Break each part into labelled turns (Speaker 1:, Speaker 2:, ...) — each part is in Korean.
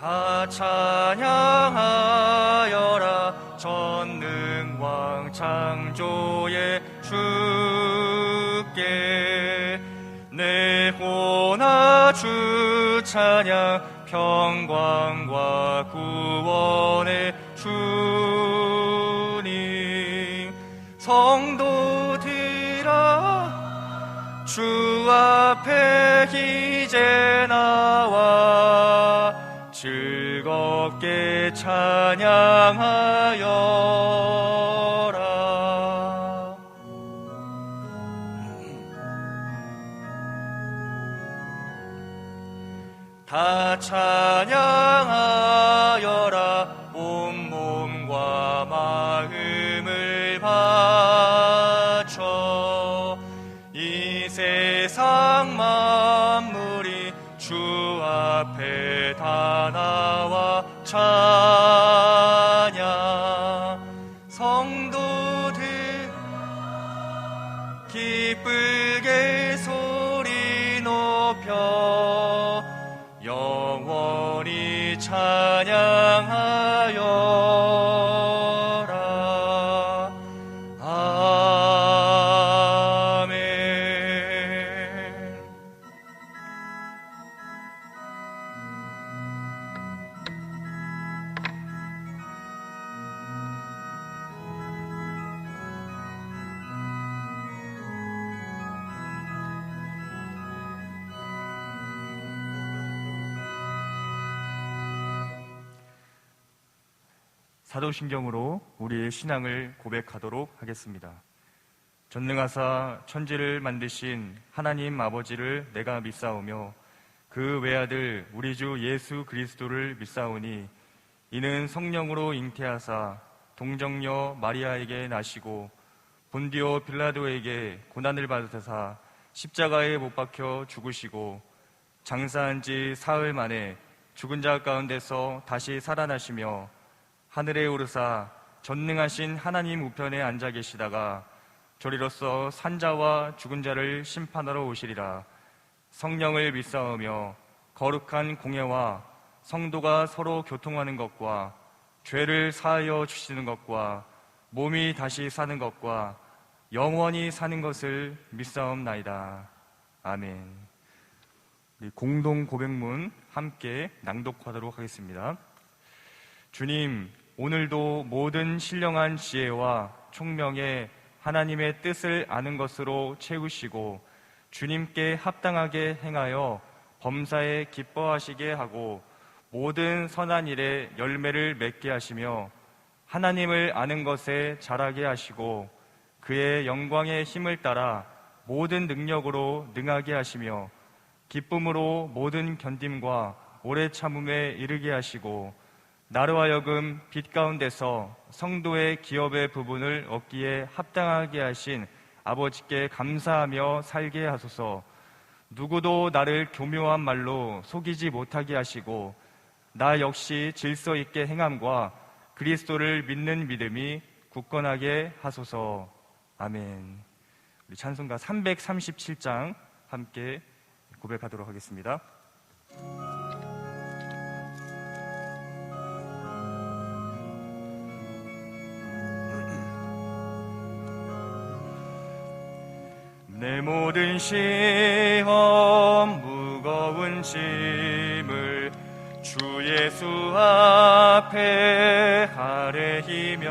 Speaker 1: 다 찬양하여라 전능왕 창조의 주께 내 호나 주 찬양 평강과 구원의 주님 성도들아 주 앞에 이제 나와 즐겁게 찬양하여라. 다 찬양하여라 온몸과 마음을 바쳐 이 세상 만물이 주 앞에 다 나와 찬양 성도들 기쁘게 소리 높여 영원히 찬양하여라. 아멘. 사도신경으로 우리의 신앙을 고백하도록 하겠습니다. 전능하사 천지를 만드신 하나님 아버지를 내가 믿사오며 그 외아들 우리 주 예수 그리스도를 믿사오니 이는 성령으로 잉태하사 동정녀 마리아에게 나시고 본디오 빌라도에게 고난을 받으사 십자가에 못 박혀 죽으시고 장사한 지 사흘 만에 죽은 자 가운데서 다시 살아나시며 하늘에 오르사 전능하신 하나님 우편에 앉아 계시다가 저리로서 산자와 죽은 자를 심판하러 오시리라. 성령을 믿사오며 거룩한 공예와 성도가 서로 교통하는 것과 죄를 사하여 주시는 것과 몸이 다시 사는 것과 영원히 사는 것을 믿사옵나이다. 아멘. 우리 공동 고백문 함께 낭독하도록 하겠습니다. 주님, 오늘도 모든 신령한 지혜와 총명에 하나님의 뜻을 아는 것으로 채우시고 주님께 합당하게 행하여 범사에 기뻐하시게 하고 모든 선한 일에 열매를 맺게 하시며 하나님을 아는 것에 자라게 하시고 그의 영광의 힘을 따라 모든 능력으로 능하게 하시며 기쁨으로 모든 견딤과 오래 참음에 이르게 하시고 나로 하여금 빛 가운데서 성도의 기업의 부분을 얻기에 합당하게 하신 아버지께 감사하며 살게 하소서. 누구도 나를 교묘한 말로 속이지 못하게 하시고 나 역시 질서 있게 행함과 그리스도를 믿는 믿음이 굳건하게 하소서. 아멘. 우리 찬송가 337장 함께 고백하도록 하겠습니다. 내 모든 시험 무거운 짐을 주 예수 앞에 아뢰이면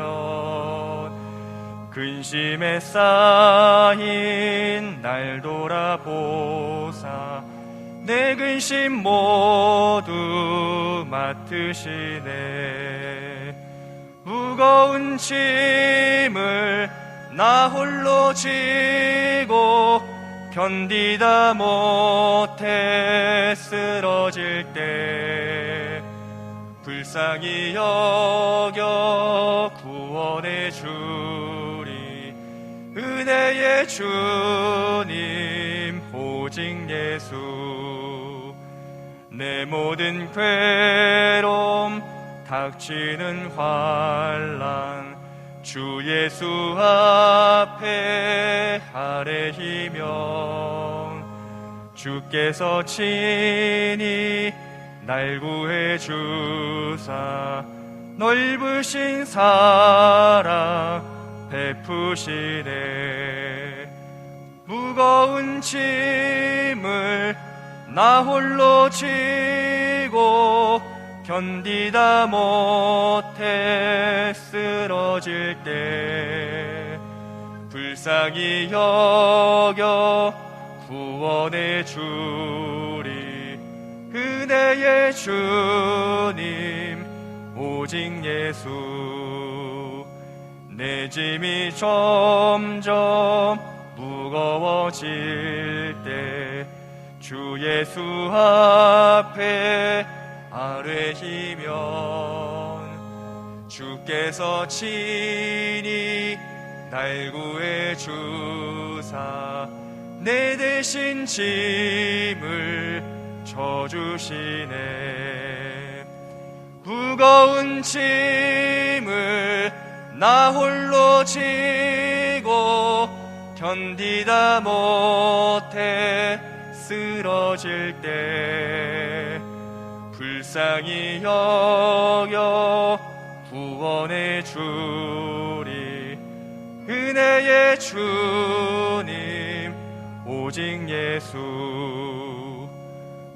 Speaker 1: 근심에 쌓인 날 돌아보사 내 근심 모두 맡으시네. 무거운 짐을 나 홀로 지고 견디다 못해 쓰러질 때 불쌍히 여겨 구원해 주리. 은혜의 주님 오직 예수. 내 모든 괴로움 닥치는 환난 주 예수 앞에 아뢰이면 주께서 친히 날 구해 주사 넓으신 사랑 베푸시네. 무거운 짐을 나 홀로 지고 견디다 못해 쓰러질 때 불쌍히 여겨 구원해 주리. 은혜의 주님 오직 예수. 내 짐이 점점 무거워질 때 주 예수 앞에 아뢰히면 주께서 친히 날 구해 주사 내 대신 짐을 져주시네. 무거운 짐을 나 홀로 지고 견디다 못해 쓰러질 때 불쌍히 여겨 구원해 주리. 은혜의 주님 오직 예수.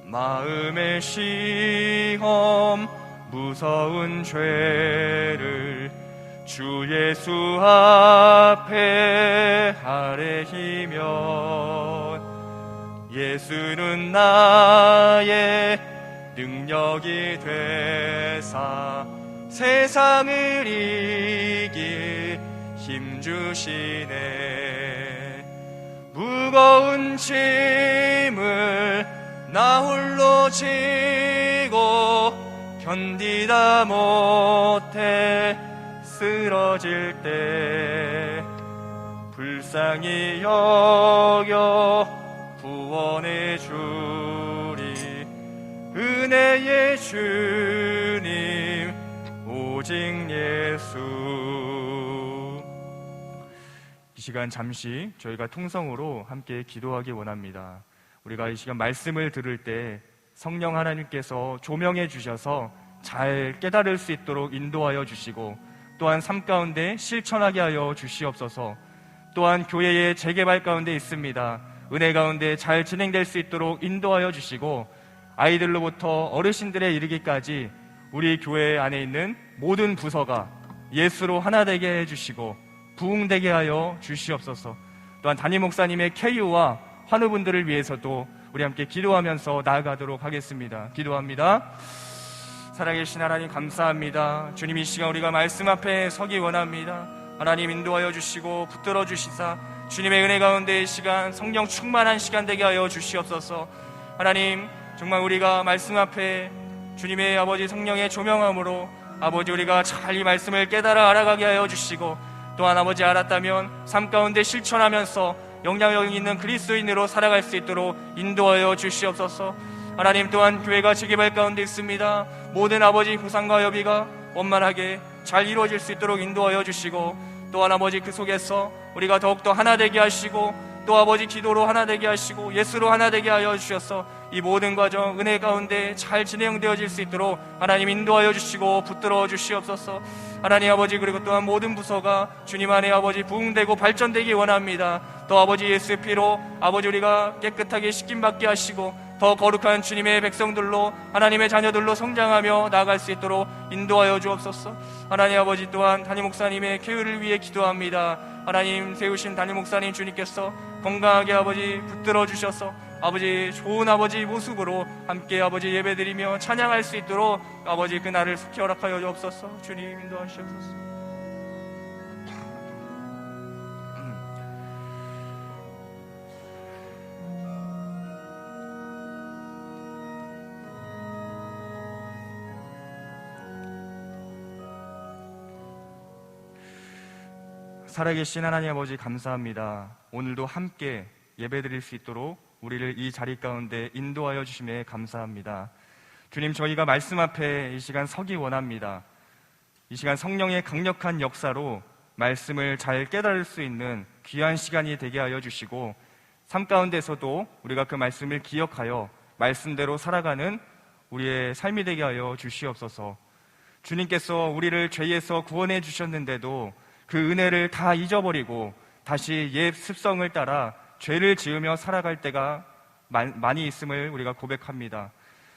Speaker 1: 마음의 시험 무서운 죄를 주 예수 앞에 아뢰히면 예수는 나의 능력이 되사 세상을 이길 힘 주시네. 무거운 짐을 나 홀로 지고 견디다 못해 쓰러질 때 불쌍히 여겨 구원해 주리. 은혜의 주님 오직 예수. 이 시간 잠시 저희가 통성으로 함께 기도하기 원합니다. 우리가 이 시간 말씀을 들을 때 성령 하나님께서 조명해 주셔서 잘 깨달을 수 있도록 인도하여 주시고 또한 삶 가운데 실천하게 하여 주시옵소서. 또한 교회의 재개발 가운데 있습니다. 은혜 가운데 잘 진행될 수 있도록 인도하여 주시고 아이들로부터 어르신들에 이르기까지 우리 교회 안에 있는 모든 부서가 예수로 하나 되게 해주시고 부흥되게 하여 주시옵소서. 또한 담임 목사님의 쾌유와 환우분들을 위해서도 우리 함께 기도하면서 나아가도록 하겠습니다. 기도합니다. 살아계신 하나님 감사합니다. 주님, 이 시간 우리가 말씀 앞에 서기 원합니다. 하나님 인도하여 주시고 붙들어 주시사 주님의 은혜 가운데 이 시간 성령 충만한 시간 되게 하여 주시옵소서. 하나님 정말 우리가 말씀 앞에 주님의 아버지 성령의 조명함으로 아버지 우리가 잘 이 말씀을 깨달아 알아가게 하여 주시고 또한 아버지 알았다면 삶 가운데 실천하면서 영향력 있는 그리스도인으로 살아갈 수 있도록 인도하여 주시옵소서. 하나님 또한 교회가 재개발 가운데 있습니다. 모든 아버지 보상과 협의가 원만하게 잘 이루어질 수 있도록 인도하여 주시고 또한 아버지 그 속에서 우리가 더욱더 하나 되게 하시고 또 아버지 기도로 하나 되게 하시고 예수로 하나 되게 하여 주셔서 이 모든 과정 은혜 가운데 잘 진행되어질 수 있도록 하나님 인도하여 주시고 붙들어 주시옵소서. 하나님 아버지 그리고 또한 모든 부서가 주님 안에 아버지 부흥되고 발전되기 원합니다. 또 아버지 예수의 피로 아버지 우리가 깨끗하게 씻김받게 하시고 더 거룩한 주님의 백성들로 하나님의 자녀들로 성장하며 나아갈 수 있도록 인도하여 주옵소서. 하나님 아버지 또한 담임 목사님의 쾌유를 위해 기도합니다. 하나님 세우신 담임 목사님 주님께서 건강하게 아버지 붙들어 주셔서 아버지 좋은 아버지 모습으로 함께 아버지 예배드리며 찬양할 수 있도록 아버지 그날을 속히 허락하여 주옵소서. 주님 인도하시옵소서. 살아계신 하나님 아버지 감사합니다. 오늘도 함께 예배드릴 수 있도록 우리를 이 자리 가운데 인도하여 주심에 감사합니다. 주님, 저희가 말씀 앞에 이 시간 서기 원합니다. 이 시간 성령의 강력한 역사로 말씀을 잘 깨달을 수 있는 귀한 시간이 되게 하여 주시고 삶 가운데서도 우리가 그 말씀을 기억하여 말씀대로 살아가는 우리의 삶이 되게 하여 주시옵소서. 주님께서 우리를 죄에서 구원해 주셨는데도 그 은혜를 다 잊어버리고 다시 옛 습성을 따라 죄를 지으며 살아갈 때가 많이 있음을 우리가 고백합니다.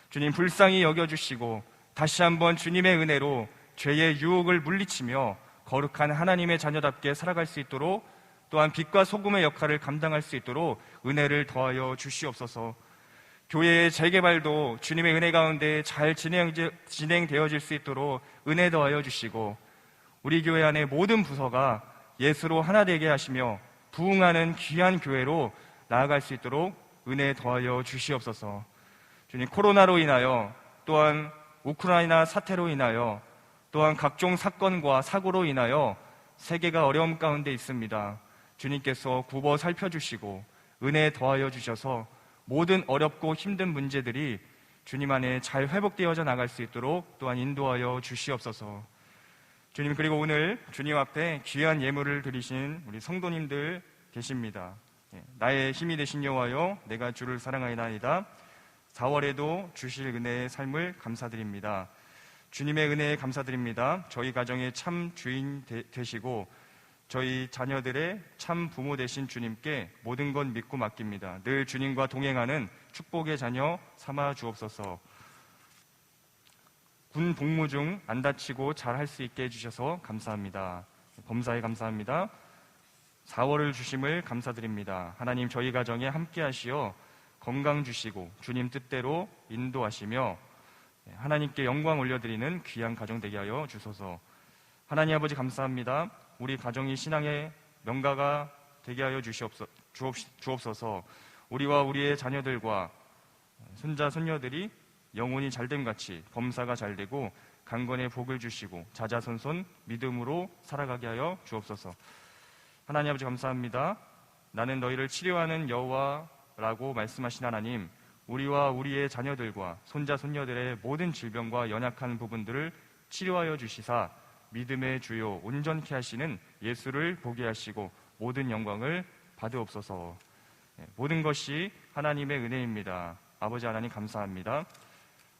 Speaker 1: 주님 불쌍히 여겨주시고 다시 한번 주님의 은혜로 죄의 유혹을 물리치며 거룩한 하나님의 자녀답게 살아갈 수 있도록, 또한 빛과 소금의 역할을 감당할 수 있도록 은혜를 더하여 주시옵소서. 교회의 재개발도 주님의 은혜 가운데 잘 진행되어질 수 있도록 은혜 더하여 주시고, 우리 교회 안에 모든 부서가 예수로 하나 되게 하시며 부흥하는 귀한 교회로 나아갈 수 있도록 은혜 더하여 주시옵소서. 주님, 코로나로 인하여, 또한 우크라이나 사태로 인하여, 또한 각종 사건과 사고로 인하여 세계가 어려움 가운데 있습니다. 주님께서 굽어 살펴주시고 은혜 더하여 주셔서 모든 어렵고 힘든 문제들이 주님 안에 잘 회복되어져 나갈 수 있도록 또한 인도하여 주시옵소서. 주님, 그리고 오늘 주님 앞에 귀한 예물을 드리신 우리 성도님들 계십니다. 나의 힘이 되신 여호와여, 내가 주를 사랑하나이다. 4월에도 주실 은혜의 삶을 감사드립니다. 주님의 은혜에 감사드립니다. 저희 가정의 참 주인 되시고 저희 자녀들의 참 부모 되신 주님께 모든 것 믿고 맡깁니다. 늘 주님과 동행하는 축복의 자녀 삼아 주옵소서. 군 복무 중 안 다치고 잘 할 수 있게 해주셔서 감사합니다. 범사에 감사합니다. 4월을 주심을 감사드립니다. 하나님, 저희 가정에 함께 하시어 건강 주시고 주님 뜻대로 인도하시며 하나님께 영광 올려드리는 귀한 가정 되게 하여 주소서. 하나님 아버지, 감사합니다. 우리 가정이 신앙의 명가가 되게 하여 주옵소서. 우리와 우리의 자녀들과 손자 손녀들이 영혼이 잘됨같이 범사가 잘되고 강건의 복을 주시고 자자손손 믿음으로 살아가게 하여 주옵소서. 하나님 아버지, 감사합니다. 나는 너희를 치료하는 여호와라고 말씀하신 하나님, 우리와 우리의 자녀들과 손자 손녀들의 모든 질병과 연약한 부분들을 치료하여 주시사 믿음의 주요 온전케 하시는 예수를 보게 하시고 모든 영광을 받으옵소서. 모든 것이 하나님의 은혜입니다. 아버지 하나님, 감사합니다.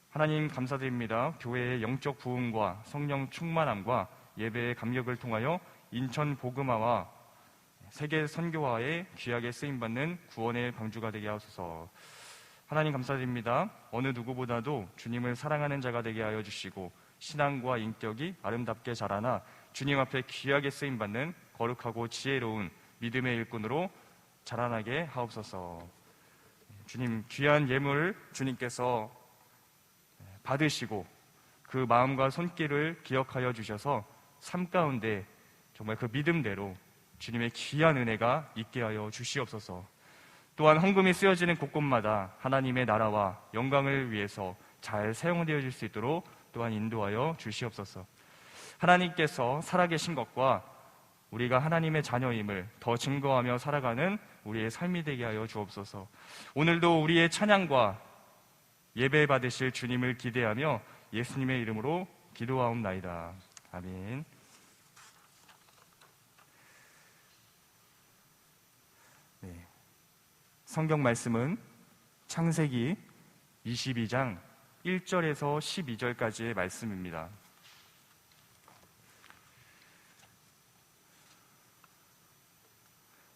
Speaker 1: 하나님, 감사드립니다. 교회의 영적 부흥과 성령 충만함과 예배의 감격을 통하여 인천 복음화와 세계 선교화에 귀하게 쓰임받는 구원의 방주가 되게 하소서. 하나님, 감사드립니다. 어느 누구보다도 주님을 사랑하는 자가 되게 하여 주시고 신앙과 인격이 아름답게 자라나 주님 앞에 귀하게 쓰임받는 거룩하고 지혜로운 믿음의 일꾼으로 자라나게 하옵소서. 주님, 귀한 예물 주님께서 받으시고 그 마음과 손길을 기억하여 주셔서 삶 가운데 정말 그 믿음대로 주님의 귀한 은혜가 있게 하여 주시옵소서. 또한 헌금이 쓰여지는 곳곳마다 하나님의 나라와 영광을 위해서 잘 사용되어질 수 있도록 또한 인도하여 주시옵소서. 하나님께서 살아계신 것과 우리가 하나님의 자녀임을 더 증거하며 살아가는 우리의 삶이 되게 하여 주옵소서. 오늘도 우리의 찬양과 예배 받으실 주님을 기대하며 예수님의 이름으로 기도하옵나이다. 아멘. 네. 성경 말씀은 창세기 22장 1절에서 12절까지의 말씀입니다.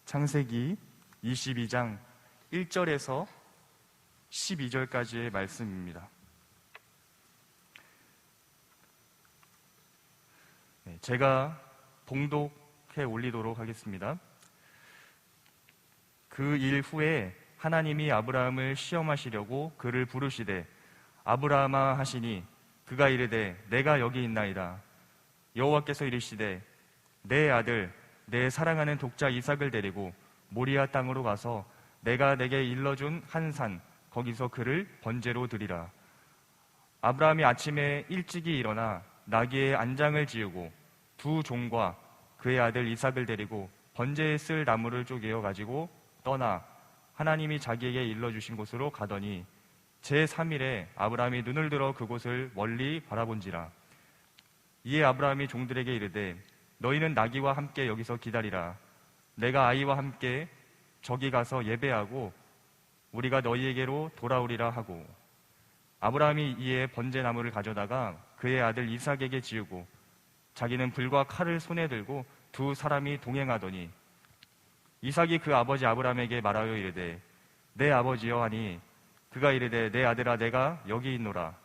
Speaker 1: 창세기 22장 1절에서 12절까지의 말씀입니다. 제가 봉독해 올리도록 하겠습니다. 그 일 후에 하나님이 아브라함을 시험하시려고 그를 부르시되 아브라함아 하시니 그가 이르되 내가 여기 있나이다. 여호와께서 이르시되 내 아들 내 사랑하는 독자 이삭을 데리고 모리아 땅으로 가서 내가 내게 일러준 한 산 거기서 그를 번제로 드리라. 아브라함이 아침에 일찍이 일어나 나귀의 안장을 지우고 두 종과 그의 아들 이삭을 데리고 번제에 쓸 나무를 쪼개어 가지고 떠나 하나님이 자기에게 일러주신 곳으로 가더니 제3일에 아브라함이 눈을 들어 그곳을 멀리 바라본지라. 이에 아브라함이 종들에게 이르되 너희는 나귀와 함께 여기서 기다리라. 내가 아이와 함께 저기 가서 예배하고 우리가 너희에게로 돌아오리라 하고 아브라함이 이에 번제나무를 가져다가 그의 아들 이삭에게 지우고 자기는 불과 칼을 손에 들고 두 사람이 동행하더니 이삭이 그 아버지 아브라함에게 말하여 이르되 내 아버지여 하니 그가 이르되 내 아들아 내가 여기 있노라.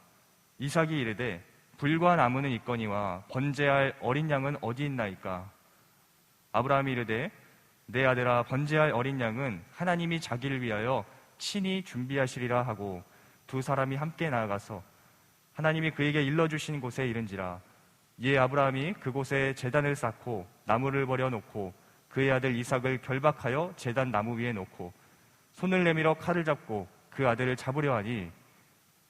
Speaker 1: 이삭이 이르되 불과 나무는 있거니와 번제할 어린 양은 어디 있나이까. 아브라함이 이르되 내 아들아 번제할 어린 양은 하나님이 자기를 위하여 친히 준비하시리라 하고 두 사람이 함께 나아가서 하나님이 그에게 일러주신 곳에 이른지라. 이에 아브라함이 그곳에 제단을 쌓고 나무를 버려놓고 그의 아들 이삭을 결박하여 제단 나무 위에 놓고 손을 내밀어 칼을 잡고 그 아들을 잡으려 하니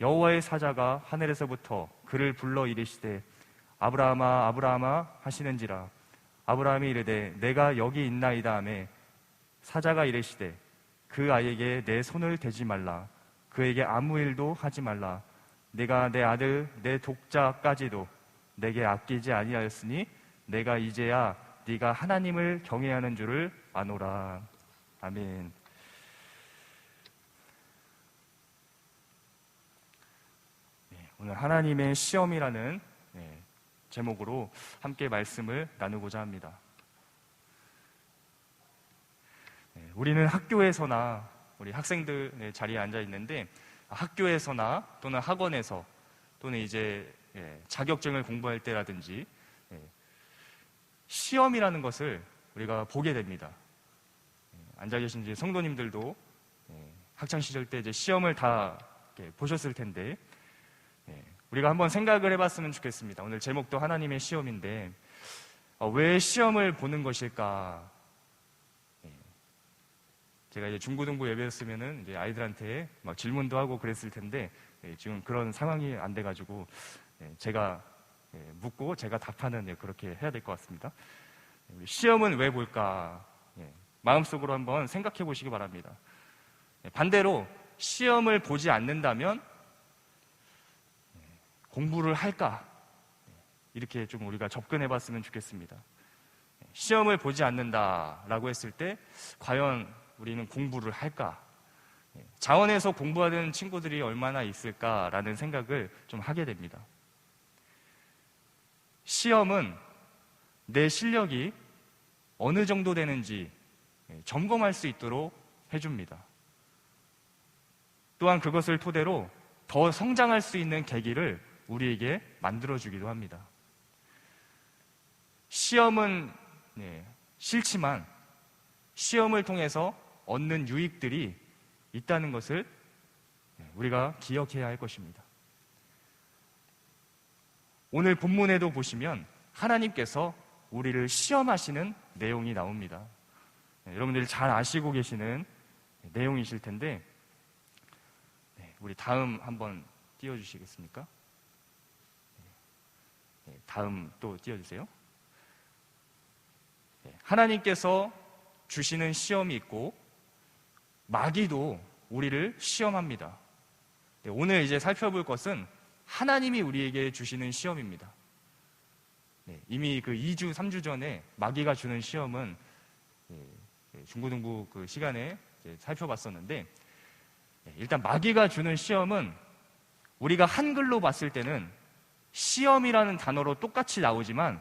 Speaker 1: 여호와의 사자가 하늘에서부터 그를 불러 이르시되 아브라함아 아브라함아 하시는지라. 아브라함이 이르되 내가 여기 있나이다 하매 사자가 이르시되 그 아이에게 내 손을 대지 말라. 그에게 아무 일도 하지 말라. 내가 내 아들 내 독자까지도 내게 아끼지 아니하였으니 내가 이제야 네가 하나님을 경외하는 줄을 아노라. 아멘. 오늘 하나님의 시험이라는 제목으로 함께 말씀을 나누고자 합니다. 우리는 학교에서나 우리 학생들 자리에 앉아 있는데 학교에서나 또는 학원에서 또는 이제 자격증을 공부할 때라든지 시험이라는 것을 우리가 보게 됩니다. 앉아 계신 이제 성도님들도 학창 시절 때 이제 시험을 다 보셨을 텐데 우리가 한번 생각을 해봤으면 좋겠습니다. 오늘 제목도 하나님의 시험인데 왜 시험을 보는 것일까? 제가 이제 중고등부 예배였으면은 이제 아이들한테 막 질문도 하고 그랬을 텐데 지금 그런 상황이 안 돼가지고 제가 묻고 제가 답하는 그렇게 해야 될 것 같습니다. 시험은 왜 볼까? 마음속으로 한번 생각해 보시기 바랍니다. 반대로 시험을 보지 않는다면 공부를 할까? 이렇게 좀 우리가 접근해 봤으면 좋겠습니다. 시험을 보지 않는다라고 했을 때 과연 우리는 공부를 할까? 자원에서 공부하는 친구들이 얼마나 있을까라는 생각을 좀 하게 됩니다. 시험은 내 실력이 어느 정도 되는지 점검할 수 있도록 해줍니다. 또한 그것을 토대로 더 성장할 수 있는 계기를 우리에게 만들어주기도 합니다. 시험은 싫지만 시험을 통해서 얻는 유익들이 있다는 것을 우리가 기억해야 할 것입니다. 오늘 본문에도 보시면 하나님께서 우리를 시험하시는 내용이 나옵니다. 여러분들이 잘 아시고 계시는 내용이실 텐데 우리 다음 한번 띄워주시겠습니까? 다음 또 띄워주세요. 하나님께서 주시는 시험이 있고 마귀도 우리를 시험합니다. 오늘 이제 살펴볼 것은 하나님이 우리에게 주시는 시험입니다. 이미 그 2주, 3주 전에 마귀가 주는 시험은 중고등부 그 시간에 살펴봤었는데 일단 마귀가 주는 시험은 우리가 한글로 봤을 때는 시험이라는 단어로 똑같이 나오지만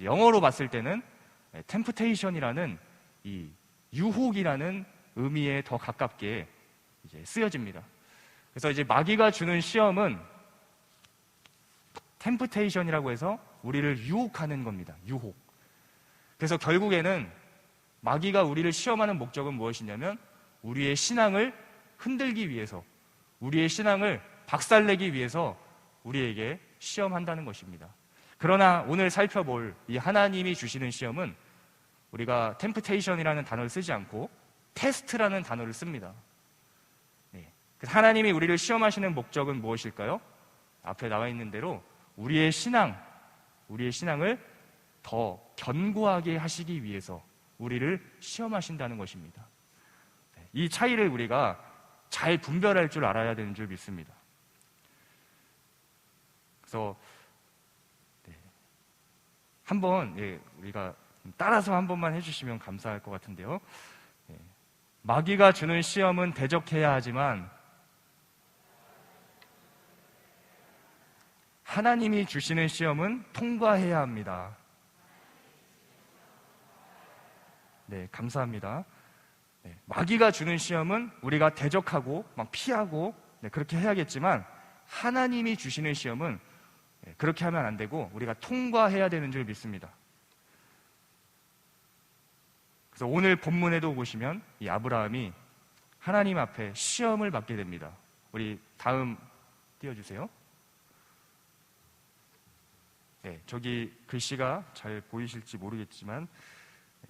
Speaker 1: 영어로 봤을 때는 temptation이라는 이 유혹이라는 의미에 더 가깝게 이제 쓰여집니다. 그래서 이제 마귀가 주는 시험은 temptation이라고 해서 우리를 유혹하는 겁니다. 유혹. 그래서 결국에는 마귀가 우리를 시험하는 목적은 무엇이냐면 우리의 신앙을 흔들기 위해서, 우리의 신앙을 박살내기 위해서 우리에게 시험한다는 것입니다. 그러나 오늘 살펴볼 이 하나님이 주시는 시험은 우리가 temptation이라는 단어를 쓰지 않고 테스트라는 단어를 씁니다. 하나님이 우리를 시험하시는 목적은 무엇일까요? 앞에 나와 있는 대로 우리의 신앙을 더 견고하게 하시기 위해서 우리를 시험하신다는 것입니다. 이 차이를 우리가 잘 분별할 줄 알아야 되는 줄 믿습니다. 그래서 한번 우리가 따라서 한 번만 해주시면 감사할 것 같은데요. 마귀가 주는 시험은 대적해야 하지만 하나님이 주시는 시험은 통과해야 합니다. 네, 감사합니다. 네, 마귀가 주는 시험은 우리가 대적하고 막 피하고 그렇게 해야겠지만 하나님이 주시는 시험은 그렇게 하면 안 되고 우리가 통과해야 되는 줄 믿습니다. 그래서 오늘 본문에도 보시면 이 아브라함이 하나님 앞에 시험을 받게 됩니다. 우리 다음 띄워주세요. 네, 저기 글씨가 잘 보이실지 모르겠지만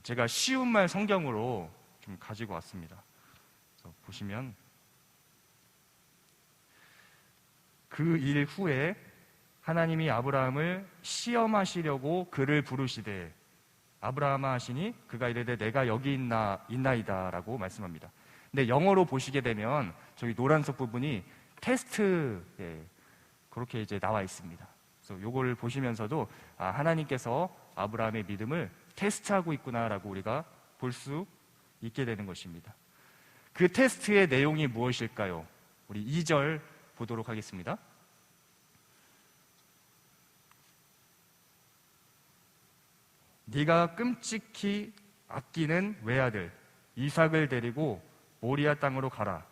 Speaker 1: 제가 쉬운 말 성경으로 좀 가지고 왔습니다. 그래서 보시면 그 일 후에 하나님이 아브라함을 시험하시려고 그를 부르시되 아브라함아 하시니 그가 이르되 내가 여기 있나이다 라고 말씀합니다. 근데 영어로 보시게 되면 저기 노란색 부분이 테스트, 그렇게 이제 나와 있습니다. 그래서 요걸 보시면서도 하나님께서 아브라함의 믿음을 테스트하고 있구나라고 우리가 볼 수 있게 되는 것입니다. 그 테스트의 내용이 무엇일까요? 우리 2절 보도록 하겠습니다. 네가 끔찍히 아끼는 외아들 이삭을 데리고 모리아 땅으로 가라.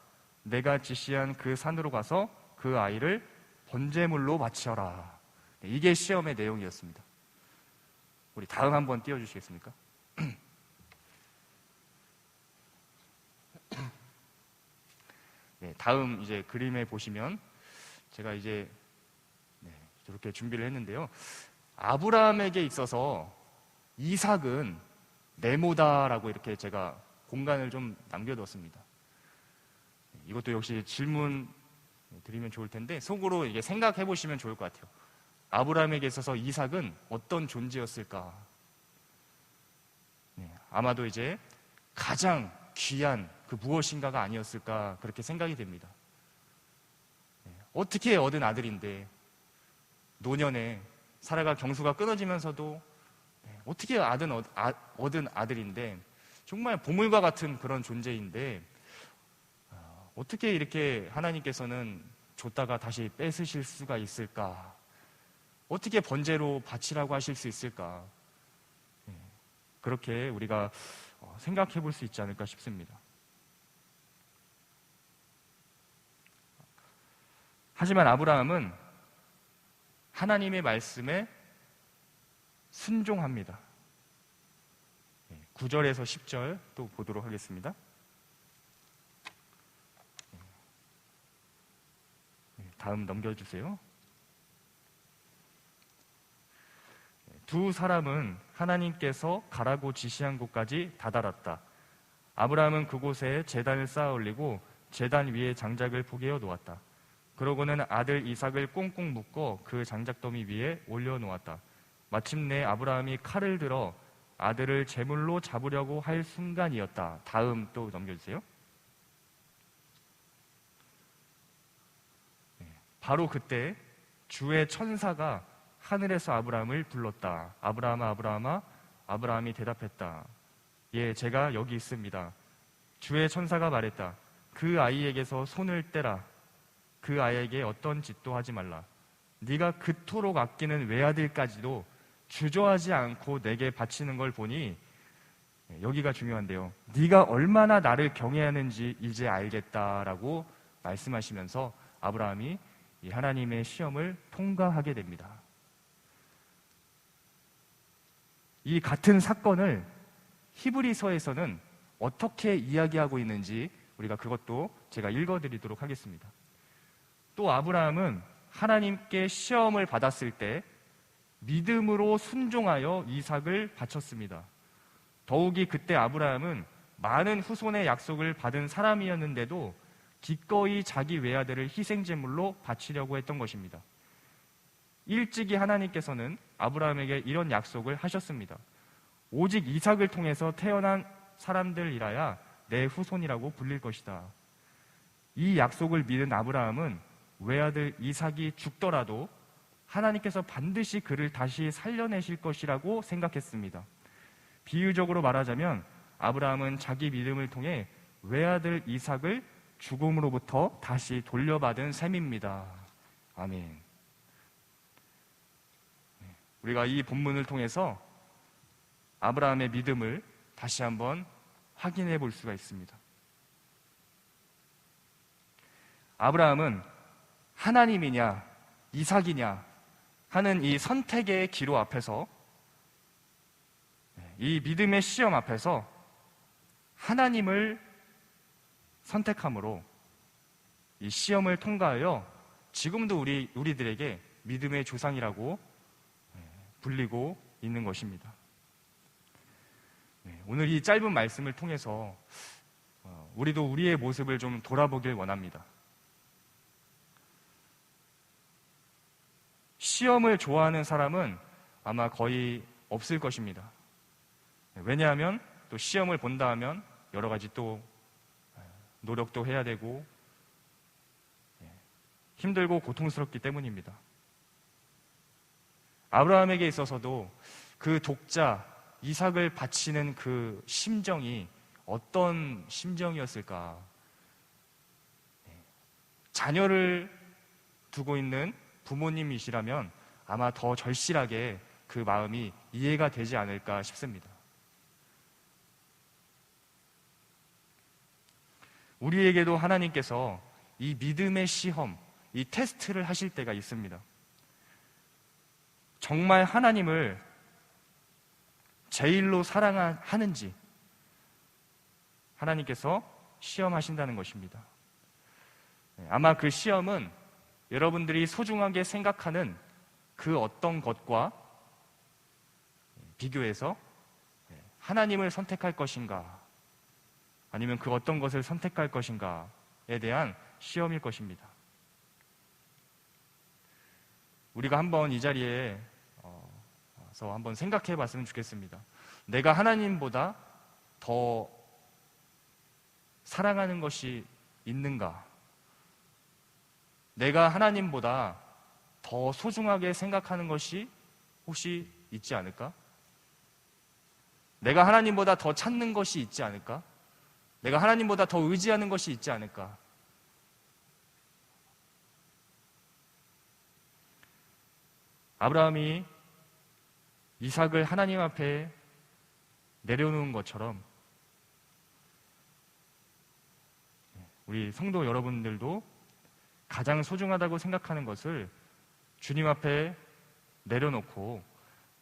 Speaker 1: 내가 지시한 그 산으로 가서 그 아이를 번제물로 바치어라. 이게 시험의 내용이었습니다. 우리 다음 한번 띄워주시겠습니까? 네, 다음 이제 그림에 보시면 제가 이제 이렇게 준비를 했는데요. 아브라함에게 있어서 이삭은 네모다라고 이렇게 제가 공간을 좀 남겨뒀습니다. 이것도 역시 질문 드리면 좋을 텐데 속으로 이게 생각해 보시면 좋을 것 같아요. 아브라함에게 있어서 이삭은 어떤 존재였을까? 아마도 이제 가장 귀한 그 무엇인가가 아니었을까 그렇게 생각이 됩니다. 어떻게 얻은 아들인데 노년에 살아갈 경수가 끊어지면서도 어떻게 얻은 아들인데 정말 보물과 같은 그런 존재인데 어떻게 이렇게 하나님께서는 줬다가 다시 뺏으실 수가 있을까? 어떻게 번제로 바치라고 하실 수 있을까? 그렇게 우리가 생각해 볼 수 있지 않을까 싶습니다. 하지만 아브라함은 하나님의 말씀에 순종합니다. 9절에서 10절 또 보도록 하겠습니다. 다음 넘겨주세요. 두 사람은 하나님께서 가라고 지시한 곳까지 다다랐다. 아브라함은 그곳에 제단을 쌓아 올리고 제단 위에 장작을 포개어 놓았다. 그러고는 아들 이삭을 꽁꽁 묶어 그 장작더미 위에 올려놓았다. 마침내 아브라함이 칼을 들어 아들을 제물로 잡으려고 할 순간이었다. 다음 또 넘겨주세요. 바로 그때 주의 천사가 하늘에서 아브라함을 불렀다. 아브라함아, 아브라함아. 아브라함이 대답했다. 예, 제가 여기 있습니다. 주의 천사가 말했다. 그 아이에게서 손을 떼라. 그 아이에게 어떤 짓도 하지 말라. 네가 그토록 아끼는 외아들까지도 주저하지 않고 내게 바치는 걸 보니, 여기가 중요한데요, 네가 얼마나 나를 경외하는지 이제 알겠다라고 말씀하시면서 아브라함이 이 하나님의 시험을 통과하게 됩니다. 이 같은 사건을 히브리서에서는 어떻게 이야기하고 있는지 우리가 그것도 제가 읽어드리도록 하겠습니다. 또 아브라함은 하나님께 시험을 받았을 때 믿음으로 순종하여 이삭을 바쳤습니다. 더욱이 그때 아브라함은 많은 후손의 약속을 받은 사람이었는데도 기꺼이 자기 외아들을 희생제물로 바치려고 했던 것입니다. 일찍이 하나님께서는 아브라함에게 이런 약속을 하셨습니다. 오직 이삭을 통해서 태어난 사람들이라야 내 후손이라고 불릴 것이다. 이 약속을 믿은 아브라함은 외아들 이삭이 죽더라도 하나님께서 반드시 그를 다시 살려내실 것이라고 생각했습니다. 비유적으로 말하자면 아브라함은 자기 믿음을 통해 외아들 이삭을 죽음으로부터 다시 돌려받은 셈입니다. 아멘. 우리가 이 본문을 통해서 아브라함의 믿음을 다시 한번 확인해 볼 수가 있습니다. 아브라함은 하나님이냐 이삭이냐 하는 이 선택의 기로 앞에서, 이 믿음의 시험 앞에서 하나님을 선택함으로 이 시험을 통과하여 지금도 우리들에게 믿음의 조상이라고 불리고 있는 것입니다. 오늘 이 짧은 말씀을 통해서 우리도 우리의 모습을 좀 돌아보길 원합니다. 시험을 좋아하는 사람은 아마 거의 없을 것입니다. 왜냐하면 또 시험을 본다 하면 여러 가지 또 노력도 해야 되고 힘들고 고통스럽기 때문입니다. 아브라함에게 있어서도 그 독자 이삭을 바치는 그 심정이 어떤 심정이었을까? 자녀를 두고 있는 부모님이시라면 아마 더 절실하게 그 마음이 이해가 되지 않을까 싶습니다. 우리에게도 하나님께서 이 믿음의 시험, 이 테스트를 하실 때가 있습니다. 정말 하나님을 제일로 사랑하는지 하나님께서 시험하신다는 것입니다. 아마 그 시험은 여러분들이 소중하게 생각하는 그 어떤 것과 비교해서 하나님을 선택할 것인가 아니면 그 어떤 것을 선택할 것인가에 대한 시험일 것입니다. 우리가 한번 이 자리에 와서 한번 생각해 봤으면 좋겠습니다. 내가 하나님보다 더 사랑하는 것이 있는가? 내가 하나님보다 더 소중하게 생각하는 것이 혹시 있지 않을까? 내가 하나님보다 더 찾는 것이 있지 않을까? 내가 하나님보다 더 의지하는 것이 있지 않을까? 아브라함이 이삭을 하나님 앞에 내려놓은 것처럼 우리 성도 여러분들도 가장 소중하다고 생각하는 것을 주님 앞에 내려놓고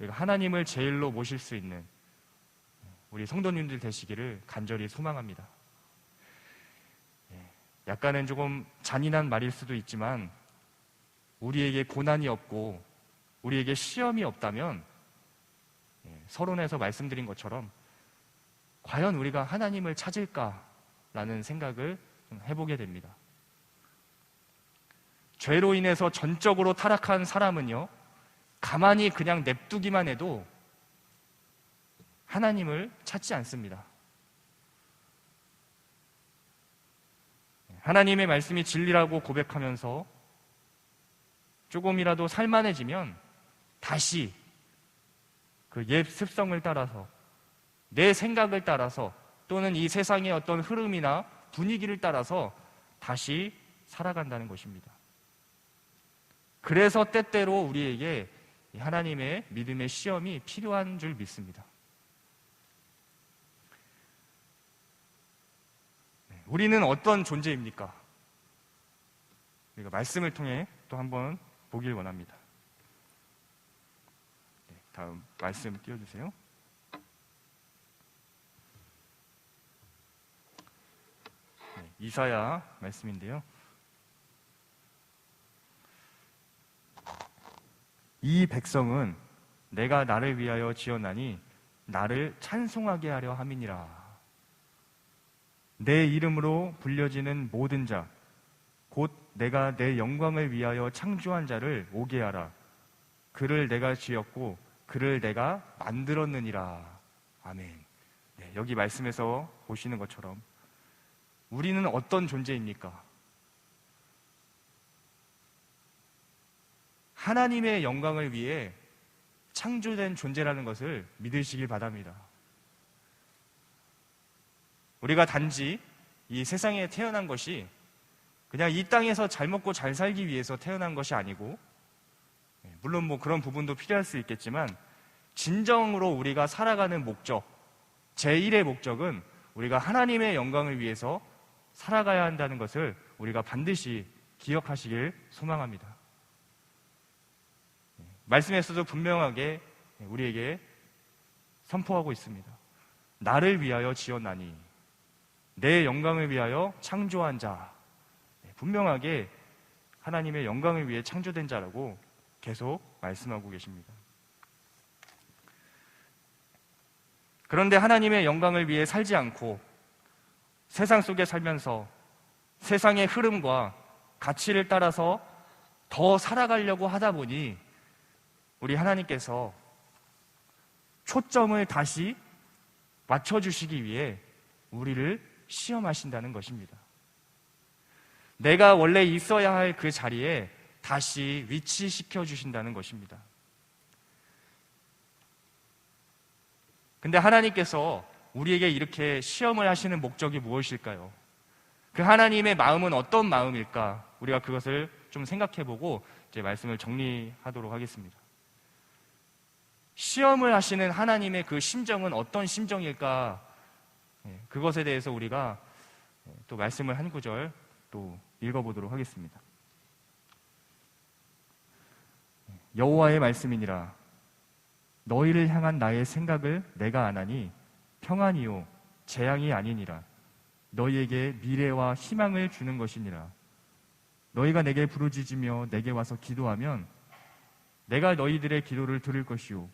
Speaker 1: 하나님을 제일로 모실 수 있는 우리 성도님들 되시기를 간절히 소망합니다. 약간은 조금 잔인한 말일 수도 있지만 우리에게 고난이 없고 우리에게 시험이 없다면 서론에서 말씀드린 것처럼 과연 우리가 하나님을 찾을까라는 생각을 해보게 됩니다. 죄로 인해서 전적으로 타락한 사람은요, 가만히 그냥 냅두기만 해도 하나님을 찾지 않습니다. 하나님의 말씀이 진리라고 고백하면서 조금이라도 살만해지면 다시 그 옛 습성을 따라서 내 생각을 따라서 또는 이 세상의 어떤 흐름이나 분위기를 따라서 다시 살아간다는 것입니다. 그래서 때때로 우리에게 하나님의 믿음의 시험이 필요한 줄 믿습니다. 우리는 어떤 존재입니까? 우리가 말씀을 통해 또 한번 보길 원합니다. 다음 말씀 띄워주세요. 이사야 말씀인데요. 이 백성은 내가 나를 위하여 지었나니 나를 찬송하게 하려 함이니라. 내 이름으로 불려지는 모든 자, 곧 내가 내 영광을 위하여 창조한 자를 오게 하라. 그를 내가 지었고 그를 내가 만들었느니라. 아멘. 여기 말씀에서 보시는 것처럼 우리는 어떤 존재입니까? 하나님의 영광을 위해 창조된 존재라는 것을 믿으시길 바랍니다. 우리가 단지 이 세상에 태어난 것이 그냥 이 땅에서 잘 먹고 잘 살기 위해서 태어난 것이 아니고 물론 뭐 그런 부분도 필요할 수 있겠지만 진정으로 우리가 살아가는 목적, 제1의 목적은 우리가 하나님의 영광을 위해서 살아가야 한다는 것을 우리가 반드시 기억하시길 소망합니다. 말씀에서도 분명하게 우리에게 선포하고 있습니다. 나를 위하여 지었나니 내 영광을 위하여 창조한 자. 분명하게 하나님의 영광을 위해 창조된 자라고 계속 말씀하고 계십니다. 그런데 하나님의 영광을 위해 살지 않고 세상 속에 살면서 세상의 흐름과 가치를 따라서 더 살아가려고 하다 보니 우리 하나님께서 초점을 다시 맞춰주시기 위해 우리를 시험하신다는 것입니다. 내가 원래 있어야 할 그 자리에 다시 위치시켜 주신다는 것입니다. 근데 하나님께서 우리에게 이렇게 시험을 하시는 목적이 무엇일까요? 그 하나님의 마음은 어떤 마음일까? 우리가 그것을 좀 생각해보고 이제 말씀을 정리하도록 하겠습니다. 시험을 하시는 하나님의 그 심정은 어떤 심정일까? 그것에 대해서 우리가 또 말씀을 한 구절 또 읽어보도록 하겠습니다. 여호와의 말씀이니라. 너희를 향한 나의 생각을 내가 아나니 평안이요 재앙이 아니니라. 너희에게 미래와 희망을 주는 것이니라. 너희가 내게 부르짖으며 내게 와서 기도하면 내가 너희들의 기도를 들을 것이요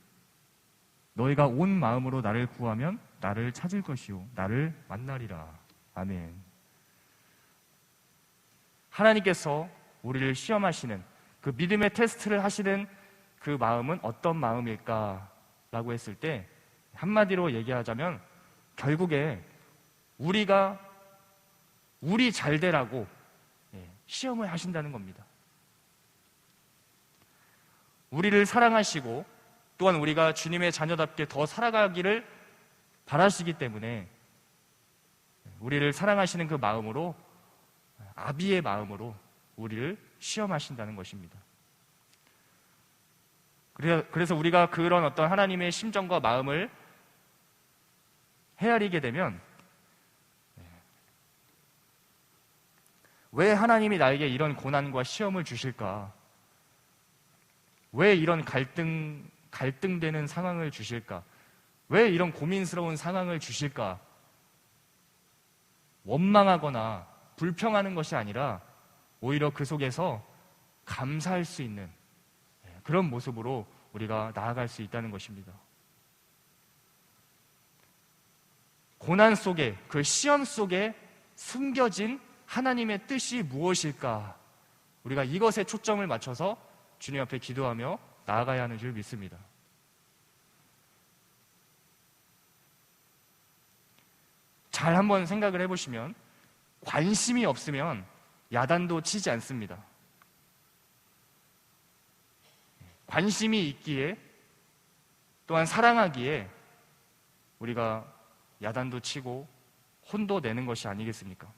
Speaker 1: 너희가 온 마음으로 나를 구하면 나를 찾을 것이요 나를 만나리라. 아멘. 하나님께서 우리를 시험하시는 그 믿음의 테스트를 하시는 그 마음은 어떤 마음일까? 라고 했을 때 한마디로 얘기하자면 결국에 우리가 우리 잘 되라고 시험을 하신다는 겁니다. 우리를 사랑하시고 또한 우리가 주님의 자녀답게 더 살아가기를 바라시기 때문에 우리를 사랑하시는 그 마음으로 아비의 마음으로 우리를 시험하신다는 것입니다. 그래서 우리가 그런 어떤 하나님의 심정과 마음을 헤아리게 되면 왜 하나님이 나에게 이런 고난과 시험을 주실까? 왜 이런 갈등되는 상황을 주실까? 왜 이런 고민스러운 상황을 주실까? 원망하거나 불평하는 것이 아니라 오히려 그 속에서 감사할 수 있는 그런 모습으로 우리가 나아갈 수 있다는 것입니다. 고난 속에, 그 시험 속에 숨겨진 하나님의 뜻이 무엇일까? 우리가 이것에 초점을 맞춰서 주님 앞에 기도하며 나아가야 하는 줄 믿습니다. 잘 한번 생각을 해보시면 관심이 없으면 야단도 치지 않습니다. 관심이 있기에 또한 사랑하기에 우리가 야단도 치고 혼도 내는 것이 아니겠습니까?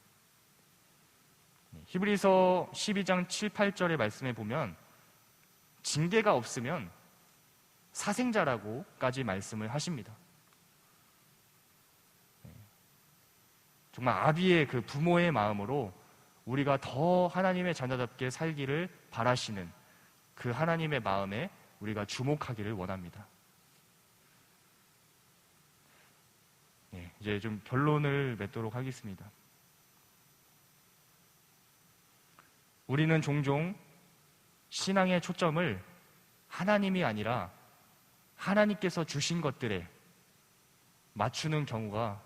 Speaker 1: 히브리서 12장 7, 8절의 말씀에 보면 징계가 없으면 사생자라고까지 말씀을 하십니다. 정말 아비의 그 부모의 마음으로 우리가 더 하나님의 자녀답게 살기를 바라시는 그 하나님의 마음에 우리가 주목하기를 원합니다. 이제 좀 결론을 맺도록 하겠습니다. 우리는 종종 신앙의 초점을 하나님이 아니라 하나님께서 주신 것들에 맞추는 경우가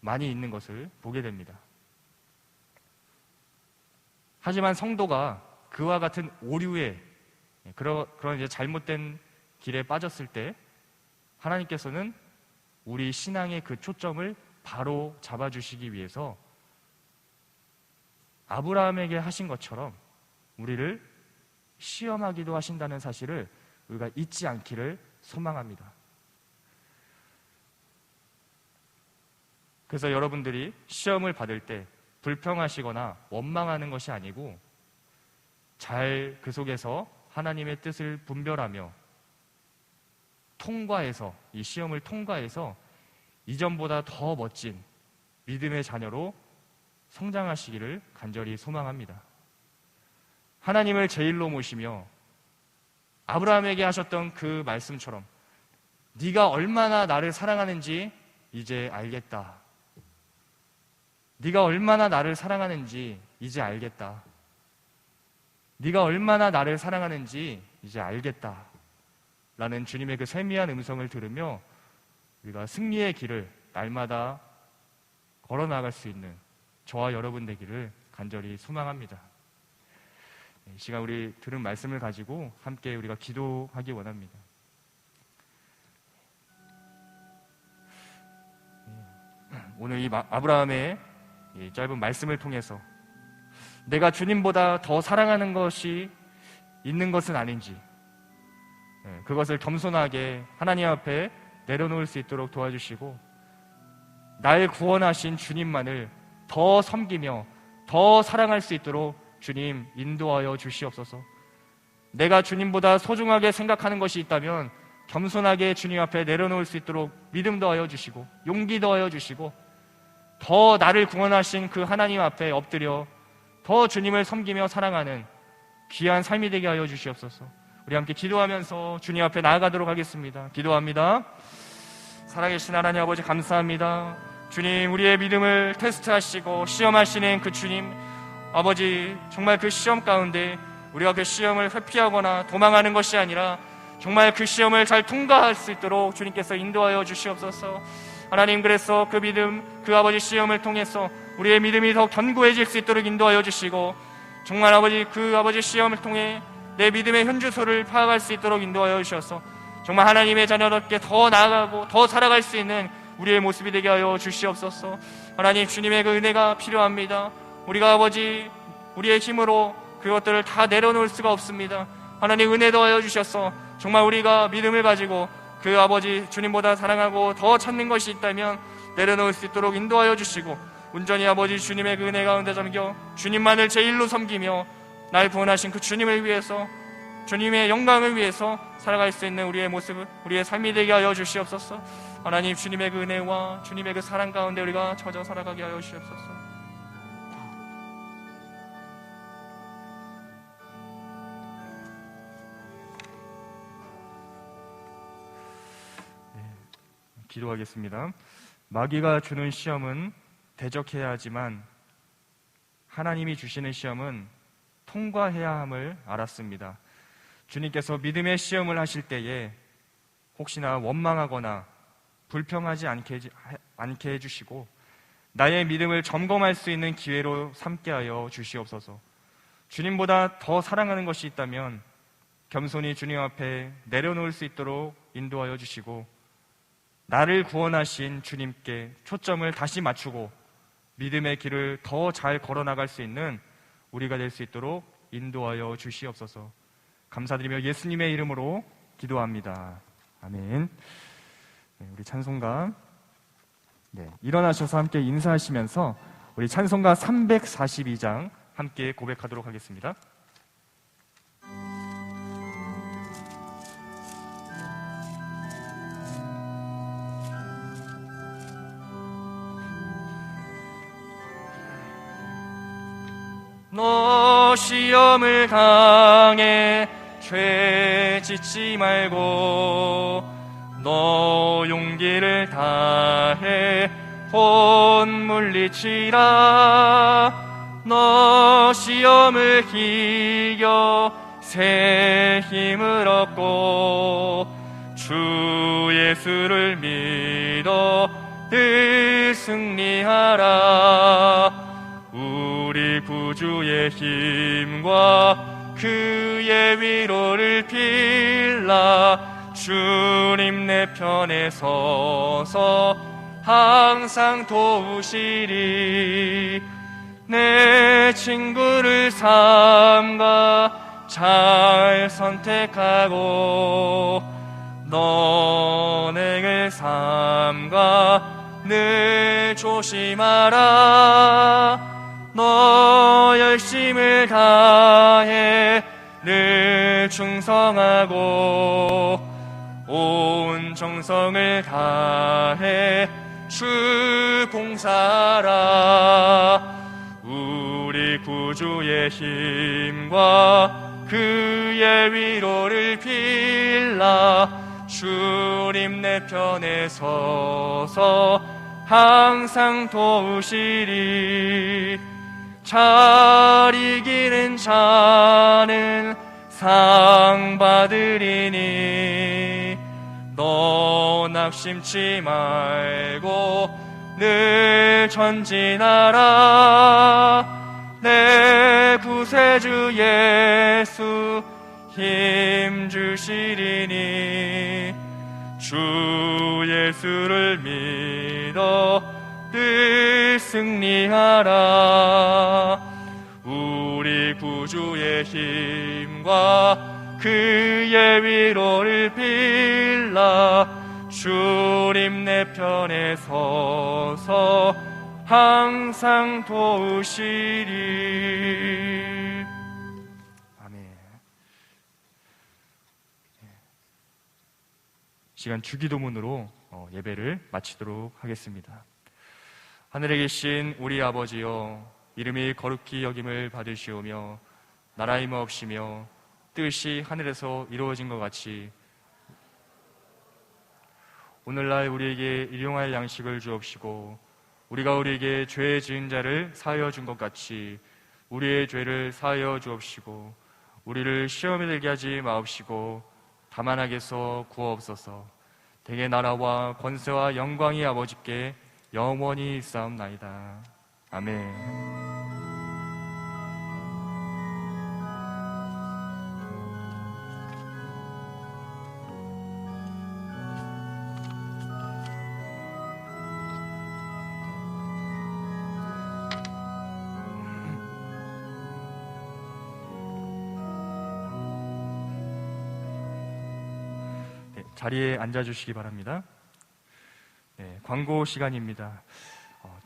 Speaker 1: 많이 있는 것을 보게 됩니다. 하지만 성도가 그와 같은 오류의 그런 이제 잘못된 길에 빠졌을 때 하나님께서는 우리 신앙의 그 초점을 바로 잡아주시기 위해서 아브라함에게 하신 것처럼 우리를 시험하기도 하신다는 사실을 우리가 잊지 않기를 소망합니다. 그래서 여러분들이 시험을 받을 때 불평하시거나 원망하는 것이 아니고 잘 그 속에서 하나님의 뜻을 분별하며 통과해서, 이 시험을 통과해서 이전보다 더 멋진 믿음의 자녀로 성장하시기를 간절히 소망합니다. 하나님을 제일로 모시며 아브라함에게 하셨던 그 말씀처럼 네가 얼마나 나를 사랑하는지 이제 알겠다. 네가 얼마나 나를 사랑하는지 이제 알겠다. 네가 얼마나 나를 사랑하는지 이제 알겠다. 라는 주님의 그 세미한 음성을 들으며 우리가 승리의 길을 날마다 걸어나갈 수 있는 저와 여러분 되기를 간절히 소망합니다. 이 시간 우리 들은 말씀을 가지고 함께 우리가 기도하기 원합니다. 오늘 이 아브라함의 이 짧은 말씀을 통해서 내가 주님보다 더 사랑하는 것이 있는 것은 아닌지, 그것을 겸손하게 하나님 앞에 내려놓을 수 있도록 도와주시고 날 구원하신 주님만을 더 섬기며 더 사랑할 수 있도록 주님 인도하여 주시옵소서. 내가 주님보다 소중하게 생각하는 것이 있다면 겸손하게 주님 앞에 내려놓을 수 있도록 믿음 더하여 주시고 용기 더하여 주시고 더 나를 구원하신 그 하나님 앞에 엎드려 더 주님을 섬기며 사랑하는 귀한 삶이 되게 하여 주시옵소서. 우리 함께 기도하면서 주님 앞에 나아가도록 하겠습니다. 기도합니다. 살아계신 하나님 아버지 감사합니다. 주님, 우리의 믿음을 테스트하시고 시험하시는 그 주님 아버지, 정말 그 시험 가운데 우리가 그 시험을 회피하거나 도망하는 것이 아니라 정말 그 시험을 잘 통과할 수 있도록 주님께서 인도하여 주시옵소서. 하나님, 그래서 그 믿음, 그 아버지 시험을 통해서 우리의 믿음이 더 견고해질 수 있도록 인도하여 주시고 정말 아버지, 그 아버지 시험을 통해 내 믿음의 현주소를 파악할 수 있도록 인도하여 주셔서 정말 하나님의 자녀답게 더 나아가고 더 살아갈 수 있는 우리의 모습이 되게 하여 주시옵소서. 하나님, 주님의 그 은혜가 필요합니다. 우리가 아버지 우리의 힘으로 그것들을 다 내려놓을 수가 없습니다. 하나님, 은혜 더하여 주셔서 정말 우리가 믿음을 가지고 그 아버지 주님보다 사랑하고 더 찾는 것이 있다면 내려놓을 수 있도록 인도하여 주시고 온전히 아버지 주님의 그 은혜 가운데 잠겨 주님만을 제일로 섬기며 날 구원하신 그 주님을 위해서, 주님의 영광을 위해서 살아갈 수 있는 우리의 모습을, 우리의 삶이 되게 하여 주시옵소서. 하나님, 주님의 그 은혜와 주님의 그 사랑 가운데 우리가 젖어 살아가게 하여 주시옵소서. 기도하겠습니다. 마귀가 주는 시험은 대적해야 하지만 하나님이 주시는 시험은 통과해야 함을 알았습니다. 주님께서 믿음의 시험을 하실 때에 혹시나 원망하거나 불평하지 않게 해주시고 나의 믿음을 점검할 수 있는 기회로 삼게 하여 주시옵소서. 주님보다 더 사랑하는 것이 있다면 겸손히 주님 앞에 내려놓을 수 있도록 인도하여 주시고 나를 구원하신 주님께 초점을 다시 맞추고 믿음의 길을 더 잘 걸어나갈 수 있는 우리가 될 수 있도록 인도하여 주시옵소서. 감사드리며 예수님의 이름으로 기도합니다. 아멘. 우리 찬송가 일어나셔서 함께 인사하시면서 우리 찬송가 342장 함께 고백하도록 하겠습니다. 너 시험을 강해 죄 짓지 말고 너 용기를 다해 혼 물리치라. 너 시험을 이겨 새 힘을 얻고 주 예수를 믿어 늘 승리하라. 우리 구주의 힘과 그의 위로를 빌라. 주님 내 편에 서서 항상 도우시리. 내 친구를 삼가 잘 선택하고 너네를 삼가 늘 조심하라. 너 열심을 다해 늘 삶을 충성하고 온 정성을 다해 주 봉사라. 우리 구주의 힘과 그의 위로를 빌라. 주님 내 편에 서서 항상 도우시리. 잘 이기는 자는 상 받으리니 너 낙심치 말고 늘 전진하라. 내 구세주 예수 힘 주시리니 주 예수를 믿어 늘 승리하라. 우리 구주의 힘과 그의 위로를 빌라. 주님 내 편에 서서 항상 도우시리. 아멘. 시간 주기도문으로 예배를 마치도록 하겠습니다. 하늘에 계신 우리 아버지여, 이름이 거룩히 여김을 받으시오며 나라의 마옵시며 뜻이 하늘에서 이루어진 것 같이 오늘날 우리에게 일용할 양식을 주옵시고 우리가 우리에게 죄 지은 자를 사하여 준 것 같이 우리의 죄를 사하여 주옵시고 우리를 시험에 들게 하지 마옵시고 다만 악에서 구하옵소서. 대개 나라와 권세와 영광이 아버지께 영원히 있사옵나이다. 아멘. 자리에 앉아주시기 바랍니다. 네, 광고 시간입니다.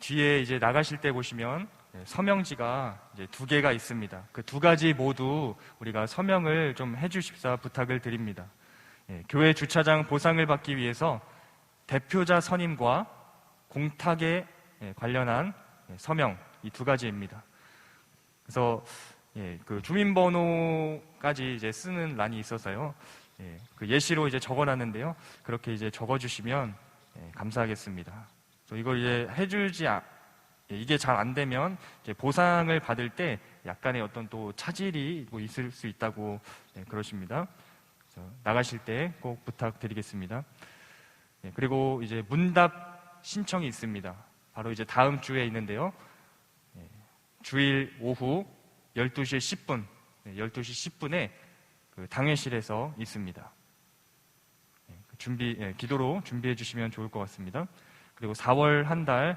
Speaker 1: 뒤에 이제 나가실 때 보시면 서명지가 이제 2개가 있습니다. 그 2가지 모두 우리가 서명을 좀 해주십사 부탁을 드립니다. 교회 주차장 보상을 받기 위해서 대표자 선임과 공탁에 관련한 서명 이 2가지입니다. 그래서 그 주민번호까지 이제 쓰는 란이 있어서요. 그 예시로 이제 적어놨는데요. 그렇게 이제 적어주시면 감사하겠습니다. 이걸 이제 이게 잘 안 되면 이제 보상을 받을 때 약간의 어떤 또 차질이 뭐 있을 수 있다고 그러십니다. 그래서 나가실 때 꼭 부탁드리겠습니다. 그리고 이제 문답 신청이 있습니다. 바로 이제 다음 주에 있는데요. 주일 오후 12시 10분, 12시 10분에 그 당회실에서 있습니다. 기도로 준비해 주시면 좋을 것 같습니다. 그리고 4월 한 달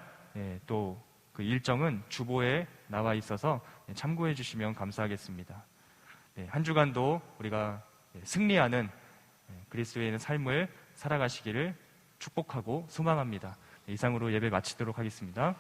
Speaker 1: 또 그 일정은 주보에 나와 있어서 참고해 주시면 감사하겠습니다. 한 주간도 우리가 승리하는 그리스도의 삶을 살아가시기를 축복하고 소망합니다. 이상으로 예배 마치도록 하겠습니다.